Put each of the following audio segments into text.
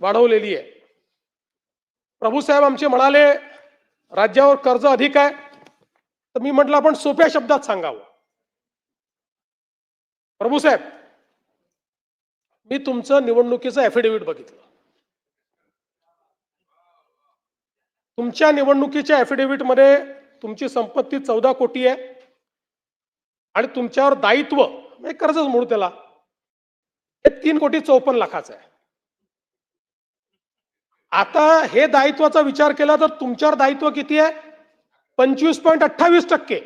वाढवलेली आहे। प्रभूसाहेब आमचे म्हणाले राज्यावर कर्ज अधिक आहे, तर मी म्हटलं आपण सोप्या शब्दात सांगावं। प्रभूसाहेब, मी तुमचं निवडणुकीचं ॲफिडेव्हिट बघितलं। तुमच्या निवडणुकीच्या ॲफिडेव्हिटमध्ये तुमची संपत्ती 14 कोटी आहे आणि तुमच्यावर दायित्व म्हणजे कर्जच म्हणू त्याला, हे 3,54,00,000 आहे। आता हे दायित्वाचा विचार केला तर तुमच्यावर दायित्व किती आहे? 25.28%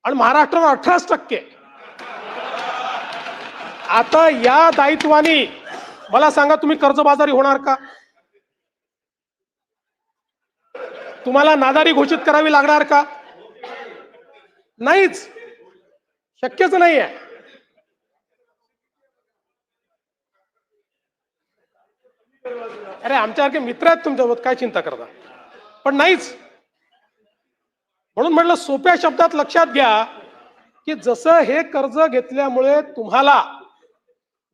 आणि महाराष्ट्रावर 18%। आता या दायित्वाने मला सांगा, तुम्ही कर्जबाजारी होणार का? तुम्हाला नादारी घोषित करावी लागणार का? नाहीच, शक्यच नाही आहे। अरे आमच्यासारखे मित्र आहेत तुमच्यासोबत, काय चिंता करता? पण नाहीच। म्हणून म्हटलं सोप्या शब्दात लक्षात घ्या की जसं हे कर्ज घेतल्यामुळे तुम्हाला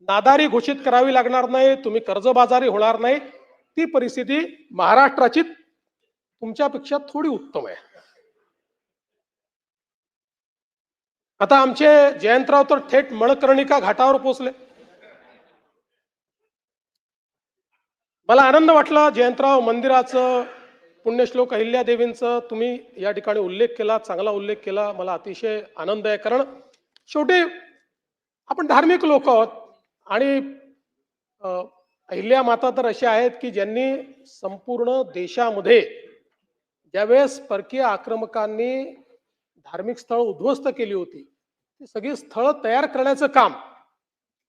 नादारी घोषित करावी लागणार नाही, तुम्ही कर्जबाजारी होणार नाही, ती परिस्थिती महाराष्ट्राची तुमच्यापेक्षा थोडी उत्तम आहे। आता आमचे जयंतराव तर थेट मणकर्णिका घाटावर पोहोचले। मला आनंद वाटला जयंतराव मंदिराचं, पुण्यश्लोक अहिल्यादेवींचं तुम्ही या ठिकाणी उल्लेख केला, चांगला उल्लेख केला, मला अतिशय आनंद आहे। कारण शेवटी आपण धार्मिक लोक आहोत आणि अहिल्या माता तर अशा आहेत की ज्यांनी संपूर्ण देशामध्ये ज्यावेळेस परकीय आक्रमकांनी धार्मिक स्थळ उद्ध्वस्त केली होती, ती सगळी स्थळ तयार करण्याचं काम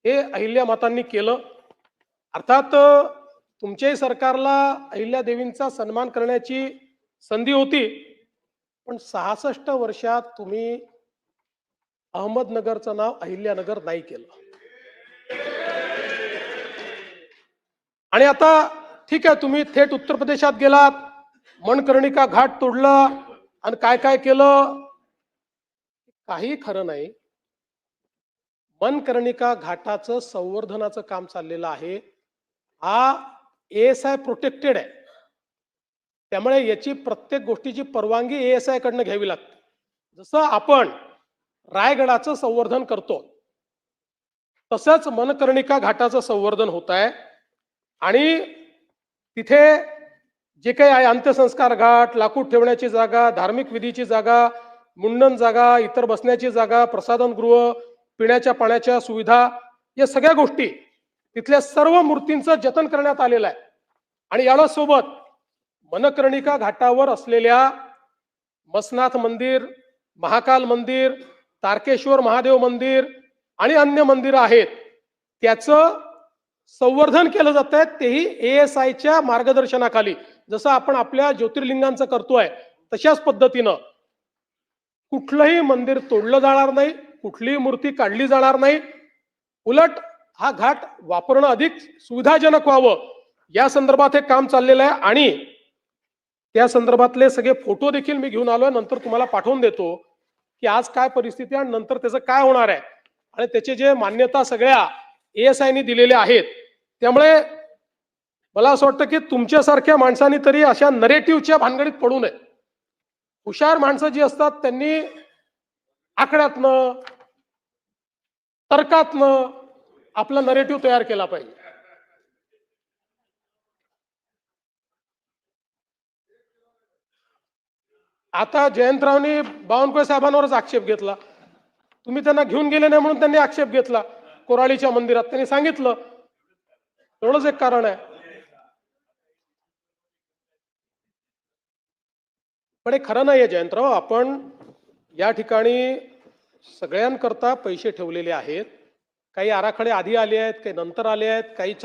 हे अहिल्या मातांनी केलं। अर्थात तुमच्याही सरकारला अहिल्या देवींचा सन्मान करण्याची संधी होती, पण 66 वर्षात तुम्ही अहमदनगरचं नाव अहिल्यानगर नाही केलं। आणि आता ठीक आहे, तुम्ही थेट उत्तर प्रदेशात गेलात, मणकर्णिका घाट तोडला आणि काय काय केलं, काही खरं नाही। मणकर्णिका घाटाचं संवर्धनाचं काम चाललेलं आहे। हा ASI प्रोटेक्टेड आहे, त्यामुळे याची प्रत्येक गोष्टीची परवानगी ASI कडनं घ्यावी लागते। जसं आपण रायगडाचं संवर्धन करतो तसंच मणकर्णिका घाटाचं संवर्धन होत आहे। आणि तिथे जे काही आहे अंत्यसंस्कार घाट, लाकूड ठेवण्याची जागा, धार्मिक विधीची जागा, मुंडन जागा, इतर बसण्याची जागा, प्रसाधन गृह, पिण्याच्या पाण्याच्या सुविधा, या सगळ्या गोष्टी तिथल्या सर्व मूर्तींचं जतन करण्यात आलेलं आहे। आणि याला सोबत मणकर्णिका घाटावर असलेल्या मसनाथ मंदिर, महाकाल मंदिर, तारकेश्वर महादेव मंदिर आणि अन्य मंदिरं आहेत, त्याचं संवर्धन केलं जात आहे, तेही ASIच्या मार्गदर्शनाखाली। जसं आपण आपल्या ज्योतिर्लिंगांचं करतोय तशाच पद्धतीनं कुठलंही मंदिर तोडलं जाणार नाही, कुठलीही मूर्ती काढली जाणार नाही, उलट हा घाट वापरणं अधिक सुविधाजनक व्हावं या संदर्भात हे काम चाललेलं आहे। आणि त्या संदर्भातले सगळे फोटो देखील मी घेऊन आलोय, नंतर तुम्हाला पाठवून देतो की आज काय परिस्थिती आहे आणि नंतर त्याचं काय होणार आहे। आणि त्याचे जे मान्यता सगळ्या ASIने दिलेल्या आहेत, त्यामुळे मला असं वाटतं की तुमच्यासारख्या माणसांनी तरी अशा नरेटिव्हच्या भानगडीत पडू नये। हुशार माणसं जी असतात त्यांनी आकड्यातनं, तर्कातनं आपला नरेटिव्ह तयार केला पाहिजे। आता जयंतरावनी बावनकुळे साहेबांवरच आक्षेप घेतला, तुम्ही त्यांना घेऊन गेले नाही म्हणून त्यांनी आक्षेप घेतला कोराळीच्या मंदिरात, त्यांनी सांगितलं, एवढंच एक कारण आहे। पण हे खरं नाहीये जयंतराव, आपण या ठिकाणी सगळ्यांकरता पैसे ठेवलेले आहेत, काही आराखडे आधी आले आहेत, काही नंतर आले आहेत, काही